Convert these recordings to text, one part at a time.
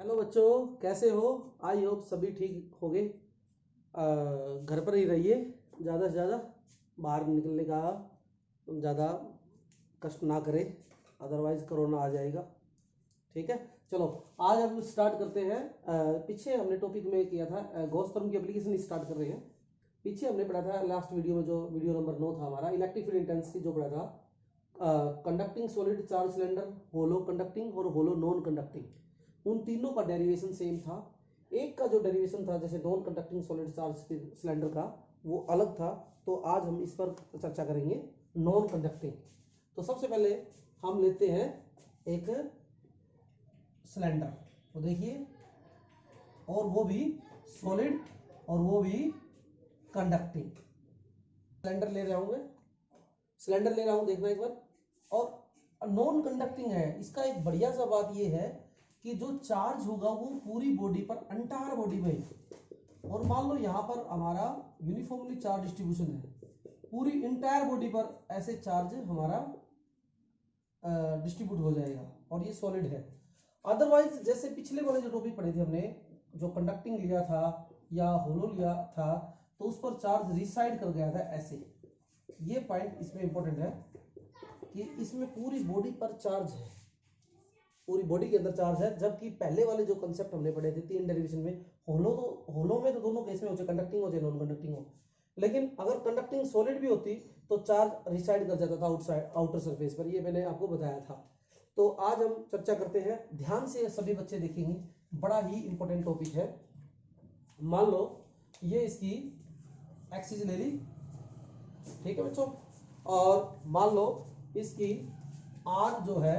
Hello बच्चों, कैसे हो? आई होप सभी ठीक होंगे। घर पर ही रहिए, ज़्यादा से ज़्यादा बाहर निकलने का ज़्यादा कष्ट ना करें, अदरवाइज कोरोना आ जाएगा। ठीक है, चलो आज हम स्टार्ट करते हैं। पीछे हमने टॉपिक में किया था गॉस-थर्म की एप्लीकेशन स्टार्ट कर रहे हैं। पीछे हमने पढ़ा था लास्ट वीडियो में, जो वीडियो नंबर 9 था हमारा, इलेक्ट्रिक फील्ड इंटेंसिटी जो पढ़ा था, कंडक्टिंग सॉलिड चार्ज सिलेंडर, होलो कंडक्टिंग और होलो नॉन कंडक्टिंग, उन तीनों का डेरिवेशन सेम था। एक का जो डेरिवेशन था जैसे non conducting solid charge cylinder का, वो अलग था। तो आज हम इस पर चर्चा करेंगे, नॉन कंडक्टिंग। तो सबसे पहले हम लेते हैं एक सिलेंडर, तो देखिए, और वो भी सॉलिड और वो भी कंडक्टिंग सिलेंडर ले रहा हूं मैं, सिलेंडर ले रहा हूं, देखना एक बार। और नॉन कंडक्टिंग है, इसका एक बढ़िया सा बात ये है कि जो चार्ज होगा वो पूरी बॉडी पर, एंटायर बॉडी में, और मान लो यहाँ पर हमारा यूनिफॉर्मली चार्ज डिस्ट्रीब्यूशन है, पूरी इंटायर बॉडी पर ऐसे चार्ज हमारा डिस्ट्रीब्यूट हो जाएगा, और ये सॉलिड है। अदरवाइज जैसे पिछले वाले जो टॉपिक पढ़े थे हमने, जो कंडक्टिंग लिया था या होलो लिया था, तो उस पर चार्ज रिसाइड कर गया था ऐसे। ये पॉइंट इसमें इंपॉर्टेंट है कि इसमें पूरी बॉडी पर चार्ज है, पूरी बॉडी के अंदर चार्ज है। जबकि पहले वाले जो कंसेप्ट हमने पढ़े थे 3 डेरिवेशन में, होलो में तो दोनों केस में हो चाहे कंडक्टिंग हो चाहे नॉन कंडक्टिंग हो, लेकिन अगर कंडक्टिंग सॉलिड भी होती तो चार्ज रिसाइड कर जाता था आउटसाइड, आउटर सरफेस पर। ये मैंने आपको बताया था। तो आज हम चर्चा करते हैं, ध्यान से सभी बच्चे देखेंगे, बड़ा ही इंपॉर्टेंट टॉपिक है। मान लो ये इसकी एक्सिस ले ली, ठीक है बच्चों, और मान लो इसकी आर जो है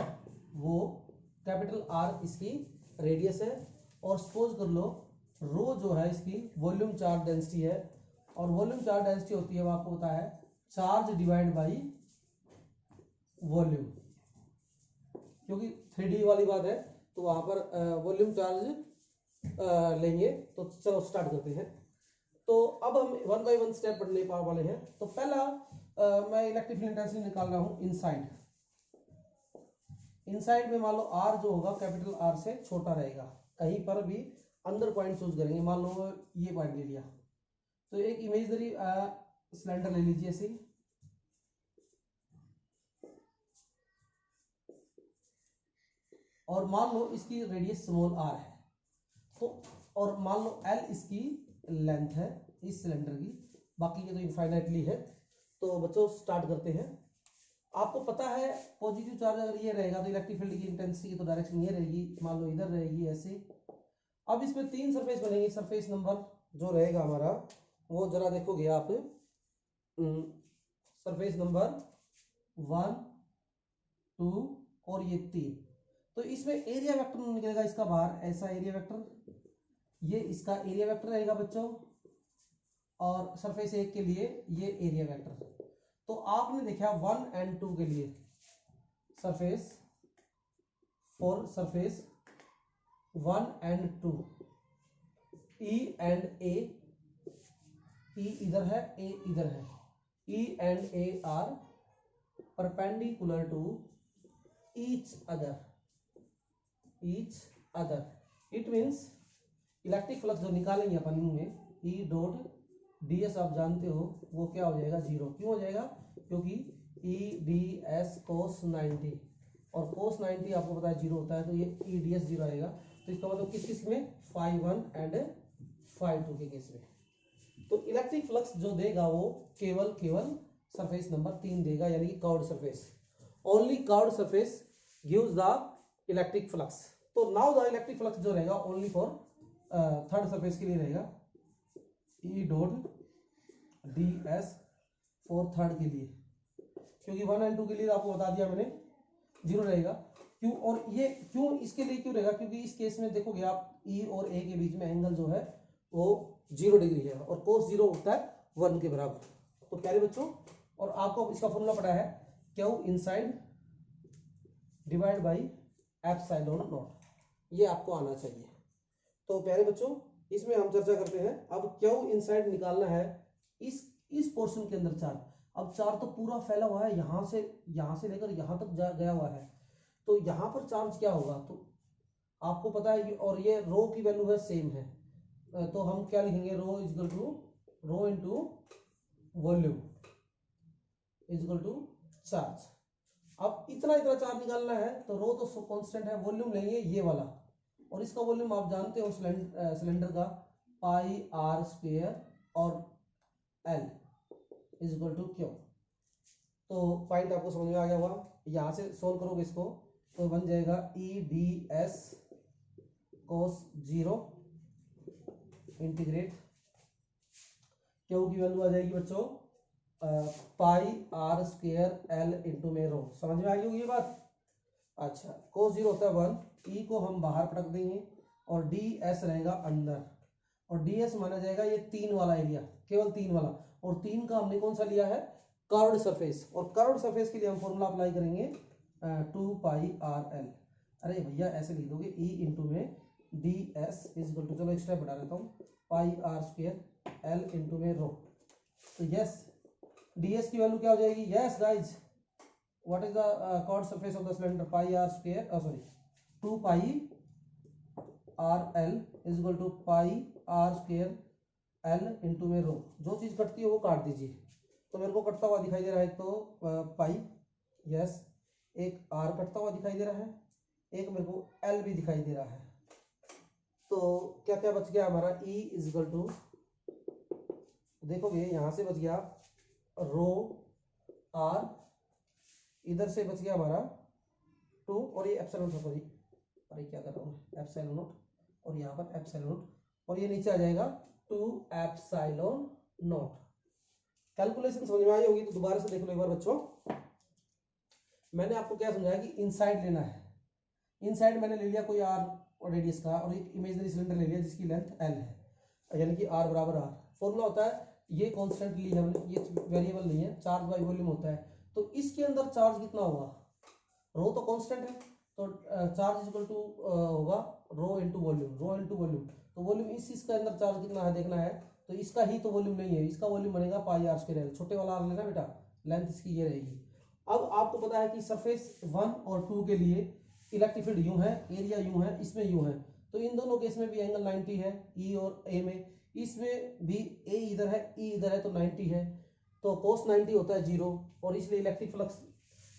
वो कैपिटल आर इसकी रेडियस है, और सपोज कर लो रो जो है इसकी वॉल्यूम चार्ज डेंसिटी है, और वॉल्यूम चार्ज डेंसिटी होती है, वो आपको पता है, चार्ज डिवाइड बाई वॉल्यूम। क्योंकि 3D वाली बात है तो वहां पर वॉल्यूम चार्ज लेंगे। तो चलो स्टार्ट करते हैं। तो अब हम 1 बाय 1 स्टेप पढ़ने वाले हैं। तो पहला मैं इलेक्ट्रिक फील्ड इंटेंसिटी निकाल रहा हूं इनसाइड। इनसाइड में मान लो आर जो होगा कैपिटल आर से छोटा रहेगा, कहीं पर भी अंदर पॉइंट चूज करेंगे। मान लो ये पॉइंट ले लिया, तो एक इमेजिनरी सिलेंडर ले लीजिए ऐसे, और मान लो इसकी रेडियस स्मॉल आर है, तो और मान लो एल इसकी लेंथ है इस सिलेंडर की, बाकी ये तो इनफाइनाइटली है। तो बच्चों स्टार्ट करते हैं। आपको पता है पॉजिटिव चार्ज अगर ये रहेगा तो इलेक्ट्रिक फील्ड की इंटेंसिटी की तो डायरेक्शन ये रहेगी, मान लो इधर रहेगी ऐसे। अब इसमें 3 सरफेस बनेंगे। सरफेस नंबर जो रहेगा हमारा, वो जरा देखोगे आप, सरफेस नंबर 1, 2 और ये 3। तो इसमें एरिया वेक्टर निकलेगा इसका बाहर, ऐसा एरिया वेक्टर, ये इसका एरिया वेक्टर रहेगा बच्चों, और सरफेस 1 के लिए ये एरिया वेक्टर। तो आपने देखा 1 और 2 के लिए सरफेस, फॉर सरफेस 1 और 2, ई एंड ए, ई इधर है, ए इधर है, E and A are perpendicular to each other, each other. It means electric flux जो निकालेंगे अपन में, ई डॉट ds आप जानते हो वो क्या हो जाएगा, 0। क्यों हो जाएगा? क्योंकि ई डी एस कोस 90, और कोस 90 आपको पता है 0 होता है, तो ये ई डी एस 0 आएगा। तो इसका मतलब किस किस में, φ1 एंड φ2 के केस में। तो इलेक्ट्रिक फ्लक्स जो देगा वो केवल सरफेस नंबर 3 देगा, यानी कि curved surface. Only curved surface gives the electric flux. तो नाउ द इलेक्ट्रिक फ्लक्स जो रहेगा ओनली फॉर थर्ड सरफेस के लिए रहेगा, ई dot d S for third के लिए, क्योंकि 1 और 2 के लिए आपको बता दिया मैंने 0 रहेगा। क्यों? और ये क्यों, इसके लिए क्यों रहेगा? क्योंकि इस केस में देखोगे आप, ई और ए के बीच में एंगल जो है वो 0 डिग्री है, और कोस 0 होता है 1 के बराबर। तो प्यारे बच्चों, और आपको इसका फॉर्मूला पता है, Q inside divide by epsilon not, ये आपको आना चाहिए। तो प्यारे बच्चों, इसमें हम चर्चा करते हैं। अब क्यू इनसाइड निकालना है इस पोर्शन के अंदर चार्ज। अब चार्ज तो पूरा फैला हुआ है, यहां से लेकर यहां तक गया हुआ है, तो यहां पर चार्ज क्या होगा? तो आपको पता है कि, और ये रो की वैल्यू है सेम है, तो हम क्या लिखेंगे, rho is equal to rho into volume is equal to charge. अब इतना इतना चार्ज निकालना है तो रो तो कांस्टेंट है, वॉल्यूम लेंगे ये वाला, और इसका वॉल्यूम आप जानते हो सिलेंडर का पाई आर स्क्वायर और l is equal to q. तो पॉइंट आपको समझ में आ गया होगा। यहां से सोल्व करोगे इसको तो बन जाएगा ई डी एस कोस 0 इंटीग्रेट क्यू की वैल्यू आ जाएगी बच्चों पाई आर स्क्वायर एल इंटू में रो। समझ में आ गई होगी ये बात। अच्छा, कोस 0 होता है 1, ई को हम बाहर पटक देंगे और डी एस रहेगा अंदर, और डी एस माना जाएगा ये 3 वाला एरिया, केवल 3 वाला, और 3 का हमने कौन सा लिया है, कर्व्ड सरफेस, और कर्व्ड सरफेस के लिए हम फॉर्मूला अप्लाई करेंगे 2 पाई आर एल। अरे भैया ऐसे लिख दोगे ई इंटू में d s is equal to, चलो एक स्टेप बढ़ा देता हूँ, pi r square l into में रो। तो यस डी एस की वैल्यू क्या हो जाएगी, yes guys what is the curved surface of the cylinder, pi r square sorry 2 pi r l is equal to pi r square l into में rho. जो चीज कटती है वो काट दीजिए। तो मेरे को कटता हुआ दिखाई दे रहा है तो पाई, यस, एक आर कटता हुआ दिखाई दे रहा है, एक मेरे को एल भी दिखाई दे रहा है। तो क्या क्या बच गया हमारा, ई इज इक्वल टू, देखोगे यहां से बच गया रो आर, इधर से बच गया हमारा 2, और ये एप्सिलॉन, सॉरी अरे क्या कर रहा हूँ, एप्सिलॉन नोट, और यहाँ पर एप्सिलॉन नोट, और ये नीचे आ जाएगा 2 एप्सिलॉन नोट। कैलकुलेशन समझ में आई होगी तो दोबारा से देख लो एक बार बच्चों। मैंने आपको क्या समझाया कि इनसाइड लेना है, इनसाइड मैंने ले लिया कोई आर और रेडियस का, और एक इमेजिनरी सिलेंडर ले लिया जिसकी लेंथ एल है, यानी कि आर बराबर आर। फॉर्मूला होता है ये कांस्टेंट ली है हमने, ये वेरिएबल नहीं है, चार्ज बाय वॉल्यूम होता है। तो इसके अंदर चार्ज कितना होगा, रो तो कांस्टेंट है, तो चार्ज इक्वल टू होगा रो इनटू वॉल्यूम, रो इनटू वॉल्यूम। तो वॉल्यूम इसके अंदर चार्ज कितना है देखना है, तो इसका ही तो वॉल्यूम नहीं है, इसका वॉल्यूम बनेगा पाई आर स्क्वायर एल, छोटे वाला आर लेना बेटा, लेंथ इसकी ये रहेगी। अब आपको पता है कि सरफेस 1 और 2 के लिए इलेक्ट्रिक फील्ड यूं है, एरिया यूं है, इसमें यूं है, तो इन दोनों केस में भी एंगल 90 है, ई और ए में, इसमें भी ए इधर है, ई इधर है, तो 90 है, तो कोस 90 होता है 0, और इसलिए इलेक्ट्रिक फ्लक्स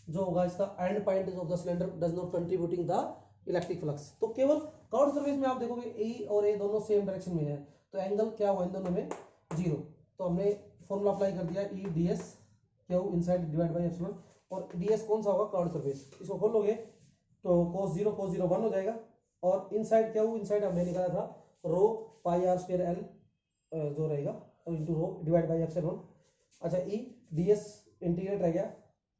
जो होगा इसका and point of the cylinder does not contributing the electric flux. तो केवल कर्व्ड सरफेस में आप देखोगे ए और ए दोनों सेम डायरेक्शन में है, तो एंगल क्या हुआ इन दोनों में 0। तो हमने फॉर्मूला अप्लाई कर दिया ई डी एस क्या हो इनसाइड डिवाइड बाई एप्सिलॉन, और डी एस कौन सा होगा, कर्व्ड सरफेस। इसको खोलोगे तो cos 0 1 हो जाएगा, और इनसाइड क्या हो, इनसाइड हमने निकाला था rho pi r square l जो रहेगा into rho divide by epsilon. अच्छा ई डी एस इंटीग्रेट रह गया,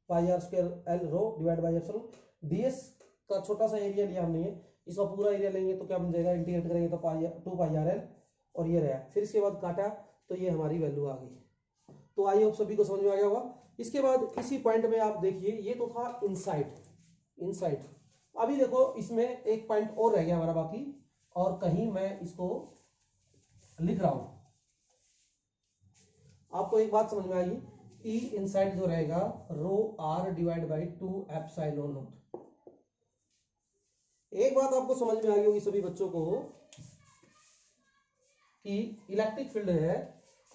pi r square l rho divide by epsilon. D s का छोटा सा एरिया लिया हमने, इसका पूरा एरिया लेंगे तो क्या बन जाएगा, इंटीग्रेट करेंगे तो 2 पाई आर एल, और ये रहा, फिर इसके बाद काटा तो ये हमारी वैल्यू आ गई। तो आई होप सभी को समझ में आ गया होगा। इसके बाद इसी पॉइंट में आप देखिए, ये तो था इनसाइड, इनसाइड। अभी देखो इसमें एक पॉइंट और रह गया हमारा बाकी, और कहीं मैं इसको लिख रहा हूं, आपको एक बात समझ में आएगी, ई इनसाइड जो रहेगा rho r divide by 2 epsilon nought. एक बात आपको समझ में आ गई होगी सभी बच्चों को कि इलेक्ट्रिक फील्ड है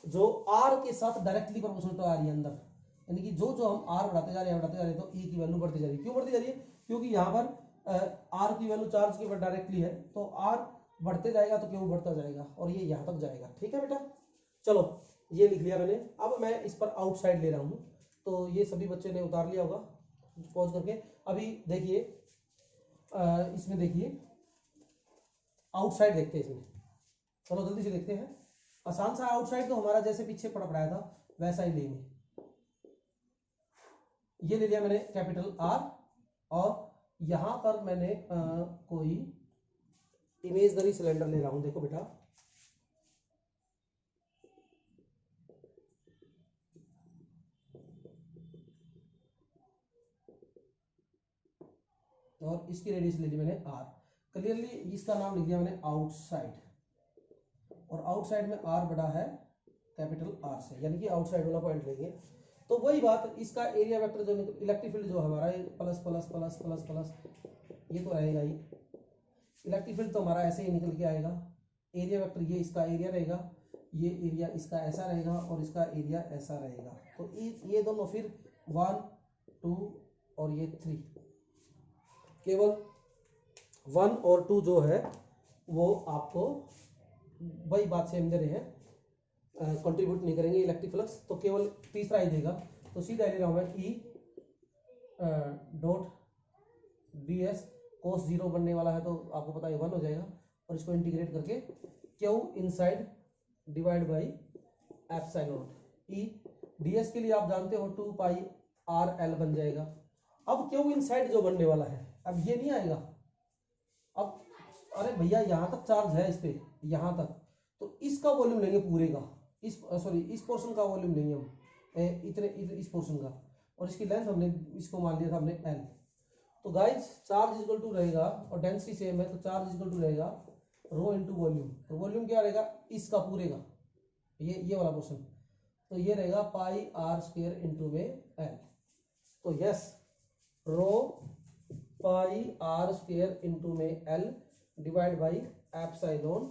जो आर के साथ डायरेक्टली प्रोपोर्शनल आ रही है अंदर, यानी कि जो जो हम आर बढ़ाते जा रहे हैं तो ई की वैल्यू बढ़ती जा रही है। क्यों बढ़ती जा रही है, क्योंकि यहाँ पर आर की वैल्यू चार्ज के ऊपर डायरेक्टली है, तो आर बढ़ते जाएगा तो क्यों बढ़ता जाएगा, और ये यहाँ तक जाएगा। ठीक है बेटा, चलो ये लिख लिया मैंने। अब मैं इस पर आउटसाइड ले रहा हूँ, तो ये सभी बच्चे ने उतार लिया होगा पॉज करके। अभी देखिए इसमें देखिए आउटसाइड देखते हैं इसमें, चलो जल्दी से देखते हैं। आसान सा आउटसाइड तो हमारा जैसे पीछे पढ़ाया था वैसा ही लेंगे। ये ले लिया मैंने कैपिटल आर, और यहां पर मैंने कोई इमेजनरी सिलेंडर ले रहा हूं, देखो बेटा और इसकी रेडियस ले ली मैंने आर। क्लियरली इसका नाम लिख दिया मैंने आउटसाइड, और आउटसाइड में आर बड़ा है कैपिटल आर से, यानी कि आउटसाइड वाला पॉइंट लेंगे। तो वही बात, इसका एरिया वेक्टर जो इलेक्ट्रिक फील्ड जो हमारा plus plus plus plus plus ये तो रहेगा ही, इलेक्ट्रिक फील्ड तो हमारा ऐसे ही निकल के आएगा। एरिया वेक्टर ये इसका एरिया रहेगा, ये एरिया इसका ऐसा रहेगा और इसका एरिया ऐसा रहेगा। तो ये दोनों फिर 1 2 और ये 3, केवल 1 और 2 जो है वो आपको वही बात सेम दे रहे हैं, कंट्रीब्यूट नहीं करेंगे इलेक्ट्रिक फ्लक्स, तो केवल तीसरा ही देगा। तो सीधा ले रहा हूँ मैं ई डॉट डी एस कोस 0 बनने वाला है तो आपको पता है 1 हो जाएगा, और इसको इंटीग्रेट करके Q inside divide by epsilon E d S के लिए आप जानते हो 2 पाई आर एल बन जाएगा। अब क्यू इनसाइड जो बनने वाला है, अब ये नहीं आएगा। अब अरे भैया यहाँ तक चार्ज है इस पे, यहाँ तक, तो इसका वॉल्यूम लेंगे पूरे का, इस पोर्शन का वॉल्यूम लेंगे हम, इतने इस पोर्शन का, और इसकी लेंथ हमने इसको मान लिया था हमने एल। तो गाइस चार्ज इक्वल टू रहेगा, और डेंसिटी सेम है तो चार्ज इक्वल टू रहेगा रो इनटू वॉल्यूम। तो वॉल्यूम क्या रहेगा इसका पूरे का, ये वाला पोर्शन, तो ये रहेगा पाई आर स्क्वायर इनटू में एल। तो yes rho pi r square into में एल डिवाइड बाई एप्सिलॉन।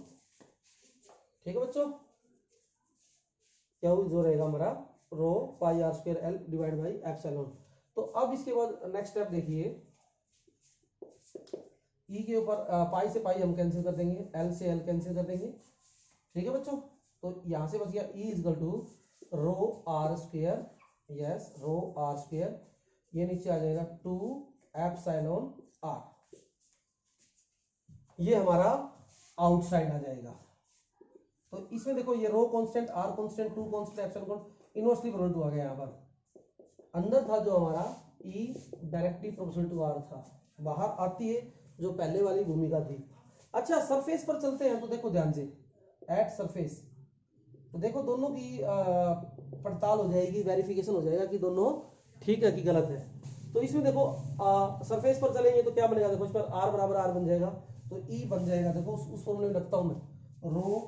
ठीक है बच्चों, क्या जो रहेगा हमारा rho pi r square l divide by epsilon. तो अब इसके बाद नेक्स्ट स्टेप देखिए, ई के ऊपर पाई से पाई हम कैंसिल कर देंगे, एल से एल कैंसिल कर देंगे। ठीक है बच्चों, तो यहां से बच गया e is equal to rho r square, yes rho r square, ये नीचे आ जाएगा 2 एप्सिलॉन आर, ये हमारा आउटसाइड आ जाएगा। तो इसमें देखो ये rho constant, r constant, 2 constant, epsilon inversely proportional to आ गया। यहाँ पर अंदर था जो हमारा e directly proportional to r था, बाहर आती है जो पहले वाली भूमिका थी। अच्छा सरफेस पर चलते हैं, तो देखो ध्यान से एट सरफेस, तो देखो दोनों की पड़ताल हो जाएगी, वेरिफिकेशन हो जाएगा कि दोनों ठीक है कि गलत है। तो इसमें देखो सरफेस पर चलेंगे तो क्या बनेगा, देखो इस पर आर बराबर आर बन जाएगा, तो ई बन जाएगा, देखो उस फॉर्मूले में रखता हूं मैं, rho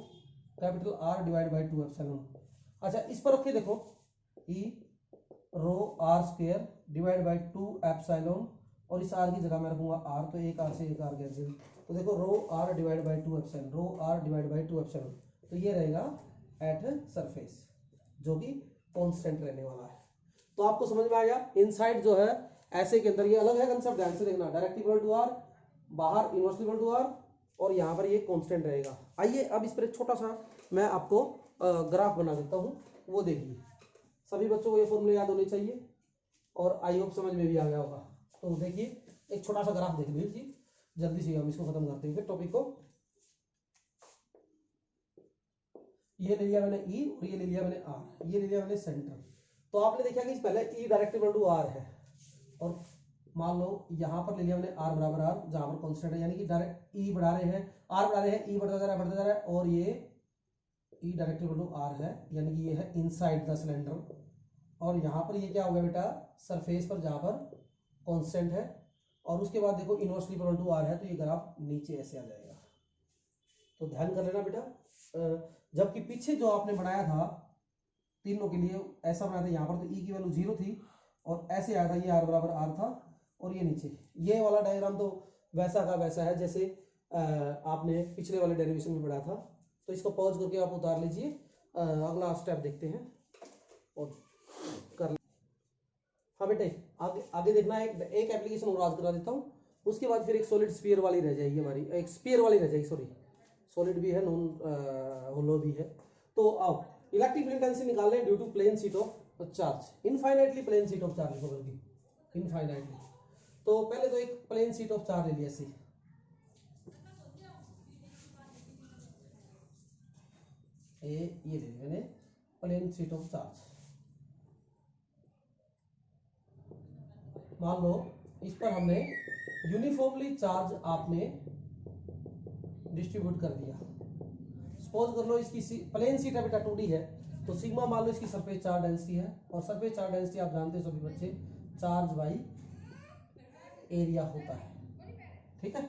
capital r divide by 2 epsilon. अच्छा इस पर रखिए, देखो e rho r square divide by 2 epsilon, और इस आर की जगह मैं रखूंगा आर, तो एक आर से एक आर कैंसिल, तो देखो rho r divide by 2 epsilon, rho r divide by 2 epsilon, तो ये रहेगा एट सरफेस जो कि कांस्टेंट रहने वाला है। तो आपको समझ में आ गया, इनसाइड जो है ऐसे के अंदर ये अलग है कंसेप्ट, ध्यान से देखना, डायरेक्ट इक्वल टू आर, बाहर इनवर्सली इक्वल टू आर, और यहाँ पर ये कांस्टेंट रहेगा। आइए अब इस पर एक छोटा सा मैं आपको ग्राफ बना देता हूँ, वो देखिए। सभी बच्चों को ये फॉर्मूले याद होने चाहिए और आई होप समझ में भी आ गया होगा। तो देखिए एक छोटा सा ग्राफ देख लीजिए, जल्दी से हम इसको खत्म करते हैं टॉपिक को। ये ले लिया मैंने ई, और ये ले लिया मैंने आर, ये ले लिया मैंने सेंटर। तो आपने देखा कि पहले ई डायरेक्ट इक्वल टू आर है, और मान लो यहाँ पर ले लिया मैंने आर बराबर आर, जहां पर कांस्टेंट है, यानी कि डायरेक्ट ई बढ़ा रहे हैं, आर बढ़ा रहे हैं, ई बढ़ता जा रहा है बढ़ता जा रहा है, और ये ई डायरेक्ट इक्वल टू आर है, यानी कि ये है इनसाइड द सिलेंडर। और यहाँ पर ये क्या हो गया बेटा, सरफेस पर जहां पर कांस्टेंट है, और उसके बाद देखो इनवर्सली इक्वल टू आर है, तो ये ग्राफ नीचे ऐसे आ जाएगा। तो ध्यान कर लेना बेटा, जबकि पीछे जो आपने बनाया था तीनों के लिए ऐसा बनाया था, यहाँ पर तो ई की वैल्यू 0 थी, और ऐसे आया था, ये आर बराबर आर था, और ये नीचे ये वाला डायग्राम तो वैसा का वैसा है जैसे आपने पिछले वाले डेरिवेशन में पढ़ा था। तो इसको पॉज करके आप उतार लीजिए, अगला स्टेप देखते हैं और कर ले। हाँ बेटे आगे देखना, एक एप्लीकेशन और आज करा देता हूँ, उसके बाद फिर एक सॉलिड स्फीयर वाली रह जाएगी हमारी, एक स्फीयर वाली रह जाएगी, सॉरी सॉलिड भी है, नॉन होलो भी है। तो आओ इलेक्ट्रिक फील्ड इंटेंसिटी निकालने due to plane sheet of charge, infinitely plane sheet of charge, बल्कि इनफाइनाइटली। तो पहले तो एक प्लेन शीट ऑफ चार्ज ले लिया ऐसे, ये ले मैंने प्लेन शीट ऑफ चार्ज। मान लो इस पर हमने यूनिफॉर्मली चार्ज आपने डिस्ट्रीब्यूट कर दिया। सपोज कर लो इसकी प्लेन शीट है बेटा 2D है, तो सिग्मा मान लो इसकी सरफेस चार्ज डेंसिटी है, और सरफेस चार्ज डेंसिटी आप जानते हो सभी बच्चे, चार्ज बाई एरिया होता है। ठीक है,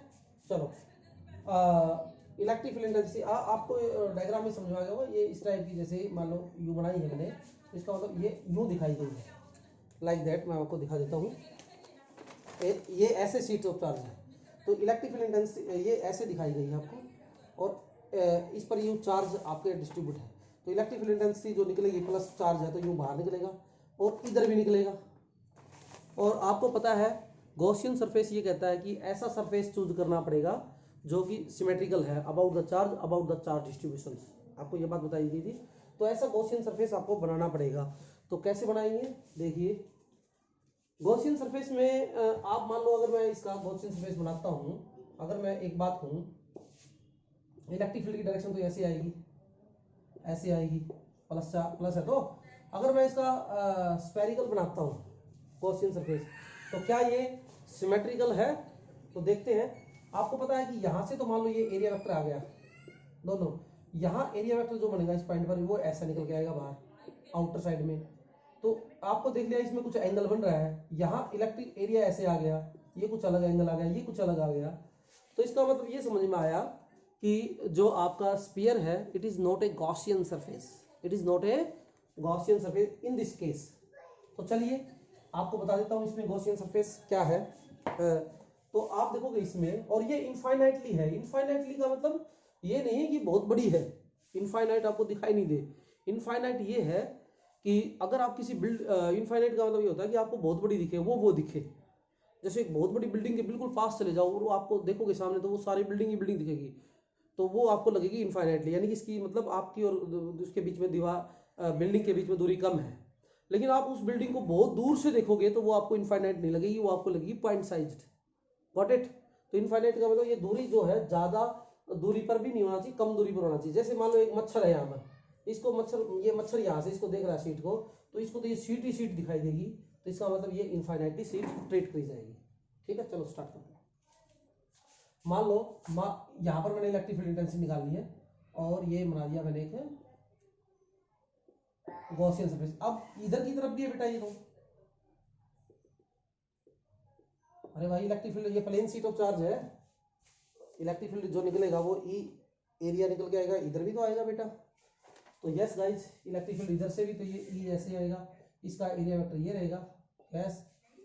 चलो इलेक्ट्रिक फील्ड इंटेंसिटी आपको डायग्राम में समझ में आ गया होगा। ये इस टाइप की, जैसे मान लो यू बनाई है मैंने, इसका मतलब ये यूं दिखाई गई है, लाइक दैट। मैं आपको दिखा देता हूँ, ये ऐसे शीट ऑफ चार्ज है। तो इलेक्ट्रिक फील्ड इंटेंसिटी ये ऐसे दिखाई गई है आपको, और इस पर यू चार्ज आपके डिस्ट्रीब्यूट है। तो इलेक्ट्रिक फील्ड इंटेंसिटी जो निकलेगी प्लस चार्ज है तो यूँ बाहर निकलेगा और इधर भी निकलेगा। और आपको पता है गॉसियन सरफेस ये कहता है कि ऐसा सरफेस चूज करना पड़ेगा जो कि सिमेट्रिकल है अबाउट द चार्ज डिस्ट्रीब्यूशन। आपको ये बात बताई गई थी। तो ऐसा गॉसियन सरफेस आपको बनाना पड़ेगा। तो कैसे बनाएंगे, देखिए गॉसियन सरफेस में आप मान लो अगर मैं इसका गॉसियन सरफेस बनाता हूँ, अगर मैं एक बात कहूँ, इलेक्ट्रिक फील्ड की डायरेक्शन तो ऐसे आएगी, ऐसे आएगी, प्लस है। तो अगर मैं इसका स्फेरिकल बनाता हूँ गॉसियन सरफेस, तो क्या ये सिमेट्रिकल है? तो देखते हैं। आपको पता है कि यहाँ से तो मान लो ये एरिया वेक्टर आ गया दोनों, यहाँ एरिया वेक्टर जो बनेगा इस पॉइंट पर वो ऐसा निकल के आएगा बाहर आउटर साइड में। तो आपको देख लिया इसमें कुछ एंगल बन रहा है, यहाँ इलेक्ट्रिक एरिया ऐसे आ गया, ये कुछ अलग एंगल आ गया, ये कुछ अलग आ गया। तो इसका मतलब ये समझ में आया कि जो आपका स्फीयर है it is not a Gaussian surface, it is not a Gaussian surface in this case. तो चलिए आपको बता देता हूँ इसमें गॉसियन सरफेस क्या है। तो आप देखोगे इसमें, और ये इनफाइनाइटली है। इनफाइनाइटली का मतलब ये नहीं है कि बहुत बड़ी है, इनफाइनाइट आपको दिखाई नहीं दे। इनफाइनाइट ये है कि अगर आप किसी इनफाइनाइट का मतलब ये होता है कि आपको बहुत बड़ी दिखे, वो दिखे। जैसे एक बहुत बड़ी बिल्डिंग के बिल्कुल पास चले जाओ और वो आपको देखोगे सामने तो वो सारी बिल्डिंग ही बिल्डिंग दिखेगी, तो वो आपको लगेगी इनफाइनाइटली, यानी कि इसकी मतलब आपकी और उसके बीच में दीवार बिल्डिंग के बीच में दूरी कम है। लेकिन आप उस बिल्डिंग को बहुत दूर से देखोगे तो वो आपको इनफाइनाइट नहीं लगेगी, वो आपको लगेगी पॉइंट साइज्ड। Got it? तो इनफाइनाइट का मतलब ये दूरी जो है ज्यादा दूरी पर भी नहीं होना चाहिए, कम दूरी पर होना चाहिए। जैसे मान लो एक मच्छर है यहाँ पर, इसको ये मच्छर यहाँ से इसको देख रहा है सीट को, तो इसको तो ये सीट ही सीट दिखाई देगी, तो इसका मतलब ये इनफाइनाइटली सीट ट्रीट करी जाएगी। ठीक है, चलो स्टार्ट करते हैं। मान लो यहाँ पर मैंने इलेक्ट्रिक फील्ड इंटेंसिटी निकाल ली है और ये बना दिया मैंने एक गॉसियन सरफेस। अब इधर की तरफ भी है बेटा ये तो, अरे भाई इलेक्ट्रिक फील्ड ये प्लेन शीट ऑफ चार्ज है, इलेक्ट्रिक फील्ड जो निकलेगा वो ई एरिया निकल के आएगा, इधर भी तो आएगा बेटा। तो यस गाइज, इलेक्ट्रिक फील्ड इधर से भी तो ये ई ऐसे आएगा, इसका एरिया वेक्टर ये रहेगा। यस,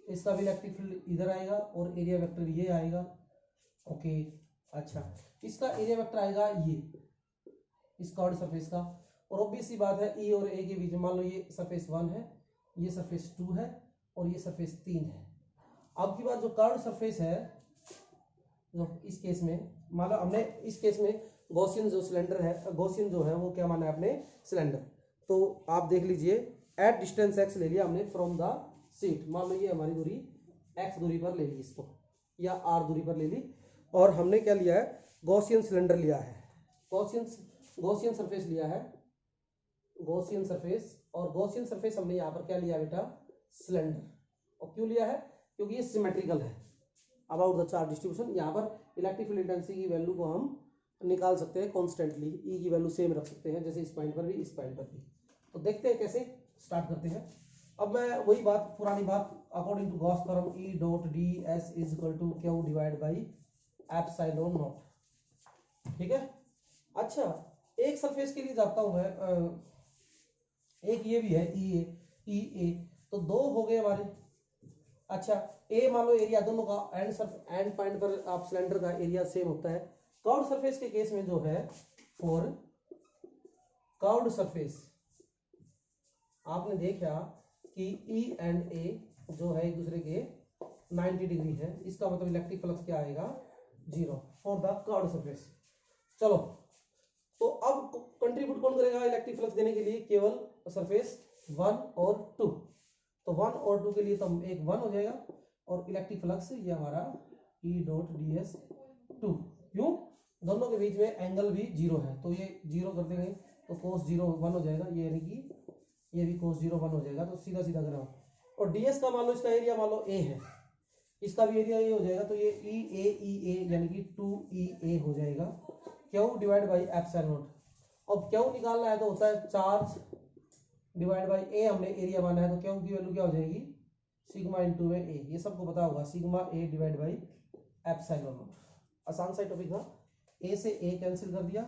इसका भी इलेक्ट्रिक फील्ड इधर आएगा और एरिया वेक्टर ये आएगा। ओके, अच्छा, इसका एरिया वेक्टर आएगा ये इस कर्व्ड सरफेस का। और ऑब्वियस सी बात है ई और ए के बीच में मान लो ये सरफेस 1 है, ये सरफेस 2 है और ये सरफेस 3 है। अब की बात जो कर्व्ड सरफेस है, जो इस केस में मान लो हमने इस केस में गॉसियन जो सिलेंडर है, गॉसियन जो है वो क्या माना है अपने सिलेंडर। तो आप देख लीजिए एट डिस्टेंस एक्स ले लिया हमने फ्रॉम द सीट। मान लो ये हमारी दूरी एक्स दूरी पर ले ली इसको, या आर दूरी पर ले ली, और हमने क्या लिया है, गॉसियन सिलेंडर लिया है, गॉसियन सरफेस लिया है, गॉसियन सरफेस। और गॉसियन सरफेस हमने यहाँ पर क्या लिया बेटा, सिलेंडर। और क्यों लिया है, क्योंकि ये सिमेट्रिकल है अबाउट द चार्ज डिस्ट्रीब्यूशन। यहाँ पर इलेक्ट्रिक फील्ड इंटेंसिटी की वैल्यू को हम निकाल सकते हैं कॉन्स्टेंटली, ई की वैल्यू सेम रख सकते हैं, जैसे इस पॉइंट पर भी इस पॉइंट पर भी। तो देखते हैं कैसे स्टार्ट करते हैं। अब मैं वही बात, पुरानी बात, according to Gauss theorem E dot d s is equal to q divide by epsilon naught. ठीक है, अच्छा एक सरफेस के लिए जाता हूं मैं, एक ये भी है ई ए, तो दो हो गए हमारे। अच्छा, ए मान लो एरिया दोनों का एंड पॉइंट पर आप सिलेंडर का एरिया सेम होता है। कर्व्ड सरफेस के केस में जो है, फॉर कर्व्ड सरफेस आपने देखा कि ई एंड ए जो है एक दूसरे के 90 डिग्री है, इसका मतलब इलेक्ट्रिक फ्लक्स क्या आएगा, 0 फॉर द कर्व्ड सरफेस। चलो, तो अब कंट्रीब्यूट कौन करेगा इलेक्ट्रिक फ्लक्स देने के लिए, केवल सरफेस 1 और 2। तो 1 और 2 के लिए तो एक 1 हो जाएगा, और इलेक्ट्रिक फ्लक्स ये हमारा ई डॉट डी एस 2। क्यों, दोनों के बीच में एंगल भी 0 है, तो ये 0 कर देंगे तो cos 0 1 हो जाएगा, ये यानी कि ये भी cos 0 1 हो जाएगा। तो सीधा सीधा करें। और ds का मान लो इसका एरिया मान लो a है, इसका भी एरिया ये हो जाएगा, तो ये ई ए यानी कि 2EA हो जाएगा, Q divide by epsilon not. अब क्यू निकालना है तो होता है चार्ज डिवाइड बाई ए, हमने एरिया माना है, तो क्यू की वैल्यू क्या हो जाएगी, सिग्मा इंटू ए। ये सबको पता होगा, sigma A divide by epsilon not. आसान सा टॉपिक था, ए से ए कैंसिल कर दिया,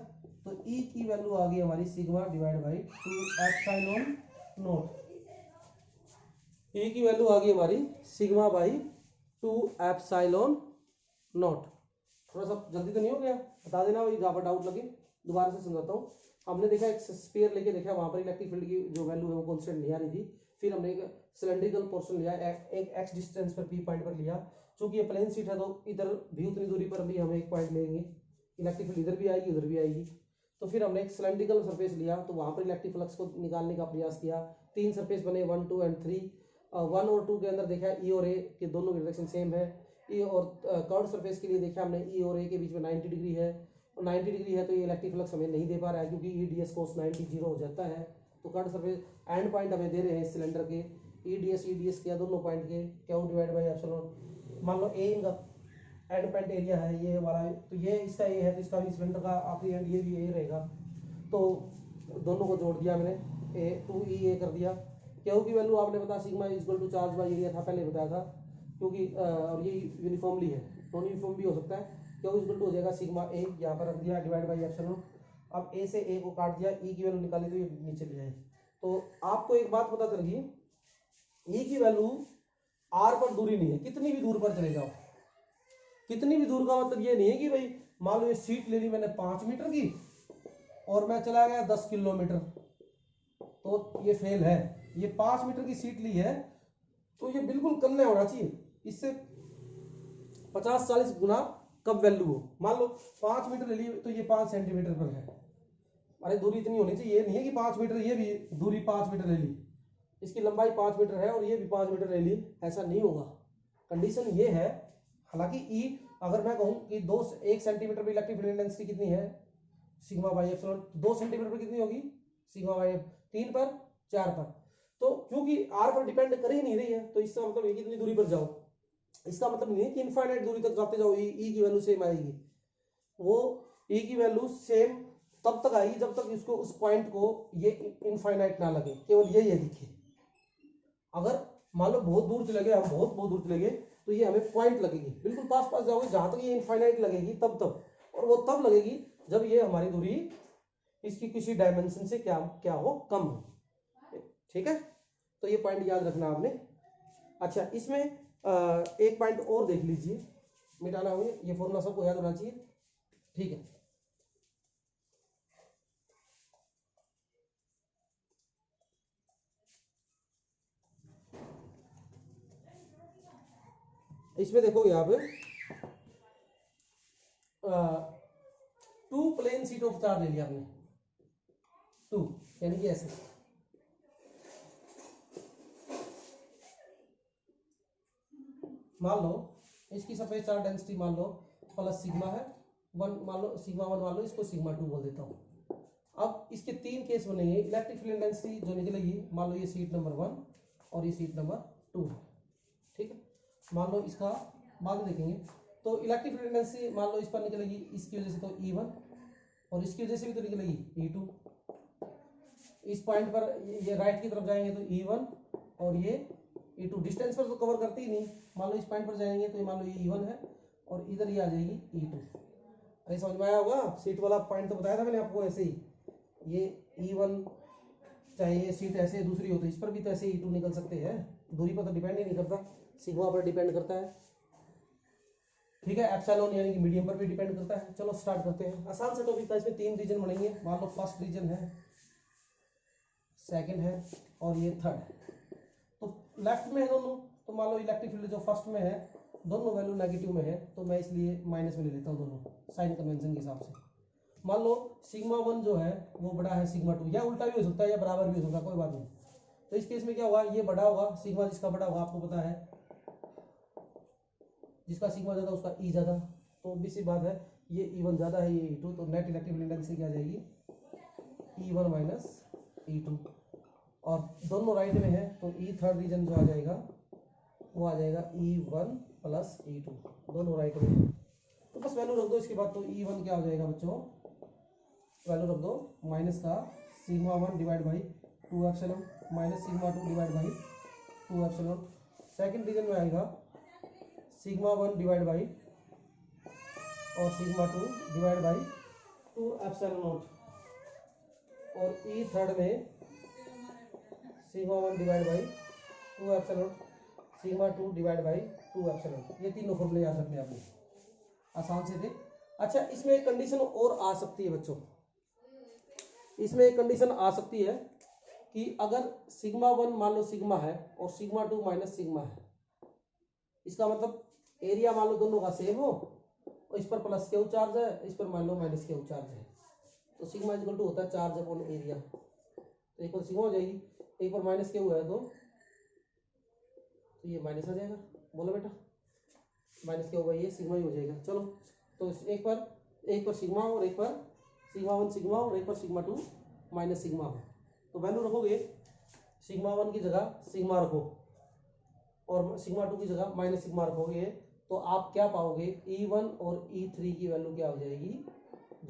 तो ई की वैल्यू आ गई हमारी sigma divide by 2 epsilon nought. E की वैल्यू आ गई हमारी सिग्मा बाई 2 एप्सिलॉन नॉट। थोड़ा सा जल्दी तो नहीं हो गया, बता देना भाई, जहाँ पर डाउट लगे दोबारा से समझाता हूँ। हमने देखा एक स्फीयर लेके देखा, वहां पर इलेक्ट्रिक फील्ड की जो वैल्यू है वो कांस्टेंट नहीं आ रही थी। फिर हमने एक सिलेंड्रिकल पोर्शन लिया, एक एक्स डिस्टेंस पर पी पॉइंट पर लिया। चूंकि ये प्लेन शीट है तो इधर भी उतनी दूरी पर भी हम एक पॉइंट लेंगे, इलेक्ट्रिक फील्ड इधर भी आएगी उधर भी आएगी। तो फिर हमने एक सिलेंड्रिकल सरफेस लिया, तो वहां पर इलेक्ट्रिक फ्लक्स को निकालने का प्रयास किया। 3 सरफेस बने, 1 2 एंड 3। 1 और 2 के अंदर देखा ई और ए के दोनों की डायरेक्शन सेम है। ई और कर्व सरफेस के लिए देखा हमने ई और ए के बीच में 90 डिग्री है, और 90 डिग्री है तो ये इलेक्ट्रिक फ्लक्स हमें नहीं दे पा रहा है क्योंकि ई डी एस कोस 90 जीरो हो जाता है। तो कर्व सरफेस एंड पॉइंट हमें दे रहे हैं सिलेंडर के, ई डी एस किया दोनों पॉइंट के, क्यू डिवाइड बाई एप्सिलॉन। मान लो ए इनका एंड पॉइंट एरिया है ये वाला, तो ये इसका ए है तो इसका भी सिलेंडर का आखिरी एंड ये भी ए रहेगा। तो दोनों को जोड़ दिया मैंने, ए 2E कर दिया। क्यू की वैल्यू आपने बताया sigma equal to charge by area था, पहले बताया था, क्योंकि और ये यूनिफॉर्मली है, नॉन यूनिफॉर्म भी हो सकता है। क्यू इक्वल टू हो जाएगा सिग्मा ए, यहाँ पर रख दिया, डिवाइड बाई एप्सिलॉन। अब ए से ए को काट दिया, ई की वैल्यू निकाली तो ये नीचे ले जाए। तो आपको एक बात पता चल गई, ई की वैल्यू आर पर दूरी नहीं है, कितनी भी दूर पर चले जाओ, कितनी भी दूर का मतलब ये नहीं है कि भाई मान लो ये सीट ले ली मैंने 5 मीटर की और मैं चला गया 10 किलोमीटर, तो ये फेल है। ये 5 मीटर की सीट ली है तो ये बिल्कुल कम नहीं होना चाहिए, इससे 50-40 गुना कम वैल्यू हो। मान लो 5 मीटर ले ली तो ये 5 सेंटीमीटर पर है, अरे दूरी इतनी होनी चाहिए, ये नहीं है कि 5 मीटर, ये भी दूरी 5 मीटर ले ली, इसकी लंबाई 5 मीटर है और ये भी 5 मीटर ले ली, ऐसा नहीं होगा। कंडीशन ये है, हालांकि ई अगर मैं कहूं कि 1 सेंटीमीटर पर इलेक्ट्रिक फील्ड इंटेंसिटी कितनी है सिग्मा बाई एप्सिलॉन, 2 सेंटीमीटर पर कितनी होगी सिग्मा बाई 3 पर 4 पर। तो क्योंकि आर पर डिपेंड कर ही नहीं रही है तो इसका मतलब ये कितनी दूरी पर जाओ, इसका मतलब नहीं है कि इनफाइनाइट दूरी तक जाते जाओ ई की वैल्यू सेम आएगी। वो ई की वैल्यू सेम तब तक आएगी जब तक इसको उस पॉइंट को ये इनफाइनाइट ना लगे, केवल ये दिखे। अगर मान लो बहुत दूर चले गए, हम बहुत दूर चले गए तो ये हमें पॉइंट लगेगी, बिल्कुल पास पास जाओगे जहां तक ये इनफाइनाइट लगेगी तब तक, और वो तब लगेगी जब ये हमारी दूरी इसकी किसी डायमेंशन से क्या हो, कम हो। ठीक है, तो ये पॉइंट याद रखना आपने। अच्छा, इसमें एक पॉइंट और देख लीजिए, मिटाना हो, ये फॉर्मूला सबको याद होना चाहिए। ठीक है, इसमें देखोगे आप 2 प्लेन शीट ऑफ चार्ज ले लिया आपने, 2 यानी कि ऐसे, मान लो इसकी सरफेस चार्ज डेंसिटी मान लो प्लस सिग्मा है 1, मान लो सिग्मा 1 मान लो, इसको सिग्मा 2 बोल देता हूँ। अब इसके 3 केस बनेंगे, इलेक्ट्रिक फील्ड इंटेंसिटी जो निकलेगी, मान लो ये सीट नंबर 1 और ये सीट नंबर 2 है। ठीक है, मान लो इसका बाद में देखेंगे। तो इलेक्ट्रिक फील्ड इंटेंसिटी मान लो इस पर निकलेगी, इसकी वजह से तो E1, और इसकी वजह से भी तो निकलेगी E2। इस पॉइंट पर ये राइट की तरफ जाएंगे तो E1 और ये E2, डिस्टेंस पर तो कवर करती ही नहीं। मान लो इस पॉइंट पर जाएंगे तो ये मान लो ये E1 है और इधर ये आ जाएगी E2। अरे समझ में आया होगा, सीट वाला पॉइंट तो बताया था मैंने आपको। ऐसे ही ये E1 चाहे ये सीट ऐसे दूसरी हो तो इस पर भी तो ऐसे E2 निकल सकते हैं, दूरी पर तो डिपेंड ही नहीं करता, सिग्मा पर डिपेंड करता है। ठीक है, एप्सिलॉन यानी कि मीडियम पर भी डिपेंड करता है। चलो स्टार्ट करते हैं, आसान सा टॉपिक था। इसमें 3 रीजन बनेंगे, मान लो फर्स्ट रीजन है, सेकंड है और ये थर्ड है। तो लेफ्ट में है दोनों, तो मान लो इलेक्ट्रिक फील्ड जो फर्स्ट में है दोनों वैल्यू नेगेटिव में है, तो मैं इसलिए माइनस में ले लेता हूँ दोनों, साइन कन्वेंशन के हिसाब से। मान लो सिग्मा 1 जो है वो बड़ा है सिग्मा 2, या उल्टा भी हो सकता है या बराबर भी हो सकता है, कोई बात नहीं। तो इस केस में क्या होगा, ये बड़ा होगा, सिग्मा जिसका बड़ा होगा आपको पता है, जिसका सिग्मा ज्यादा उसका ई ज्यादा, तो ऑब्वियस सी बात है ये E1 ज्यादा है ये E2, तो नेट इलेक्ट्रिक फील्ड इंटेंसिटी क्या आ जाएगी E1 माइनस E2। और दोनों राइट में है तो ई थर्ड रीजन जो आ जाएगा वो आ जाएगा E1 प्लस E2, दोनों राइट में है। तो बस वैल्यू रख दो इसके बाद, तो E1 क्या हो जाएगा बच्चों, वैल्यू रख दो माइनस का sigma 1 divide by 2 epsilon minus sigma 2 divide by 2 epsilon. Second region में आएगा सिग्मा 1 डिवाइड बाई और sigma 2 divide by 2 epsilon naught, और ई थर्ड में sigma 1 divide by 2 epsilon, sigma 2 divide by 2 epsilon. ये तीनों फॉर्मूले याद रखने आपने, आसान से थे। अच्छा, इसमें एक कंडीशन और आ सकती है बच्चों, इसमें एक कंडीशन आ सकती है कि अगर सिग्मा 1 मान लो सिग्मा है और सिग्मा 2 माइनस सिग्मा है, इसका मतलब एरिया मान लो दोनों का सेम हो और इस पर प्लस क्यू चार्ज है, इस पर मान लो माइनस क्यू चार्ज है, तो सिग्मा इक्वल टू होता है चार्ज अपॉन एरिया, तो इक्वल सिग्मा हो जाएगी। एक पर माइनस क्यू है तो ये माइनस आ जाएगा, बोलो बेटा माइनस क्या होगा, ये सिग्मा ही हो जाएगा। चलो तो एक पर सिग्मा और एक पर सिग्मा 1 सिग्मा और एक पर सिग्मा 2 माइनस सिग्मा हो, तो वैल्यू रखोगे सिग्मा 1 की जगह सिग्मा रखो और सिग्मा 2 की जगह माइनस सिग्मा रखोगे, तो आप क्या पाओगे, E1 और E3 की वैल्यू क्या हो जाएगी,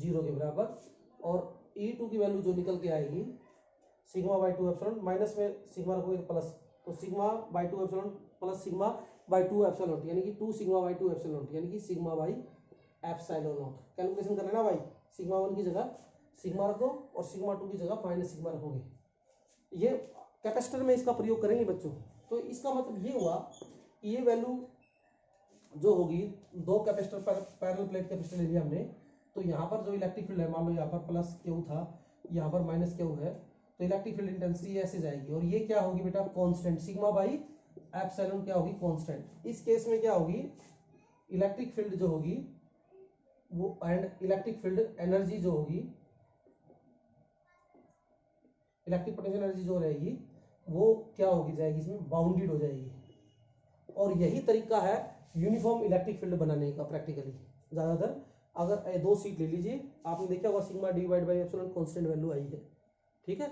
0 के बराबर, और E2 की वैल्यू जो निकल के आएगी सिग्मा बाई 2 एप्सिलॉन, माइनस में सिग्मा रखोगे तो प्लस, तो sigma by 2 epsilon plus sigma by 2 epsilon, यानी कि 2 सिग्मा बाई 2 एप्सिलॉन, यानी कि sigma by epsilon not. Calculation कर लेना भाई, सिग्मा 1 की जगह सिग्मा रखो और सिग्मा 2 की जगह माइनस सिग्मा रखोगे, ये कैपेसिटर में इसका प्रयोग करेंगे बच्चों। तो इसका मतलब ये हुआ कि ये वैल्यू जो होगी, दो कैपेसिटर पैरेलल प्लेट कैपेसिटर ले लिया हमने, तो यहाँ पर जो इलेक्ट्रिक फील्ड है, मान लो यहाँ पर प्लस क्यू था, यहाँ पर माइनस क्यू है, तो इलेक्ट्रिक फील्ड इंटेंसिटी ऐसे जाएगी और ये क्या होगी बेटा, कांस्टेंट सिग्मा बाई एप्सिलॉन क्या होगी, कांस्टेंट। इस केस में क्या होगी, इलेक्ट्रिक फील्ड जो होगी वो एंड इलेक्ट्रिक फील्ड एनर्जी जो होगी, इलेक्ट्रिक पोटेंशियल एनर्जी जो रहेगी वो क्या होगी, जाएगी इसमें बाउंडेड हो जाएगी। और यही तरीका है यूनिफॉर्म इलेक्ट्रिक फील्ड बनाने का प्रैक्टिकली। ज्यादातर अगर दो सीट ले लीजिए, आपने देखा होगा sigma divide by epsilon constant value आई है, ठीक है,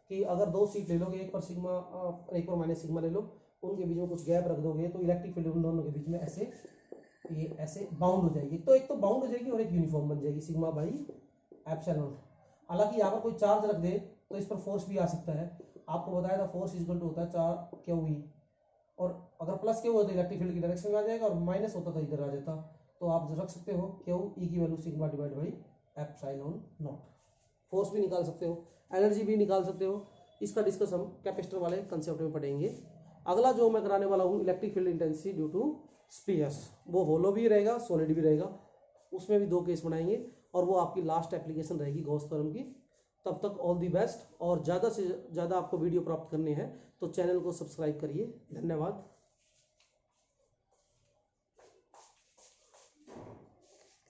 कि अगर दो सीट ले लोगे, एक पर सिग्मा एक पर माइनस सिग्मा ले लो, उनके बीच में कुछ गैप रख दोगे तो इलेक्ट्रिक फील्ड उन दोनों के बीच में ऐसे ये ऐसे बाउंड हो जाएगी, तो एक तो बाउंड हो जाएगी और एक यूनिफॉर्म बन जाएगी सिग्मा बाई एप्सिलॉन। हालांकि यहाँ पर कोई चार्ज रख दे तो इस पर फोर्स भी आ सकता है, आपको बताया था फोर्स इक्वल टू होता है 4 क्यू ई, और अगर प्लस क्यू हो तो इलेक्ट्रिक फील्ड की डायरेक्शन में आ जाएगा और माइनस होता तो इधर आ जाता, तो आप रख सकते हो क्यू ई की value sigma divide by epsilon not. Force भी निकाल सकते हो, एनर्जी भी निकाल सकते हो, इसका डिस्कस हम कैपेसिटर वाले कंसेप्ट में पढ़ेंगे। अगला जो मैं कराने वाला हूँ electric field intensity due to spheres, वो होलो भी रहेगा सॉलिड भी रहेगा, उसमें भी दो केस बनाएंगे और वो आपकी लास्ट एप्लीकेशन रहेगी गॉस थ्योरम की। तब तक ऑल दी बेस्ट, और ज़्यादा से ज़्यादा आपको वीडियो प्राप्त करने हैं तो चैनल को सब्सक्राइब करिए। धन्यवाद।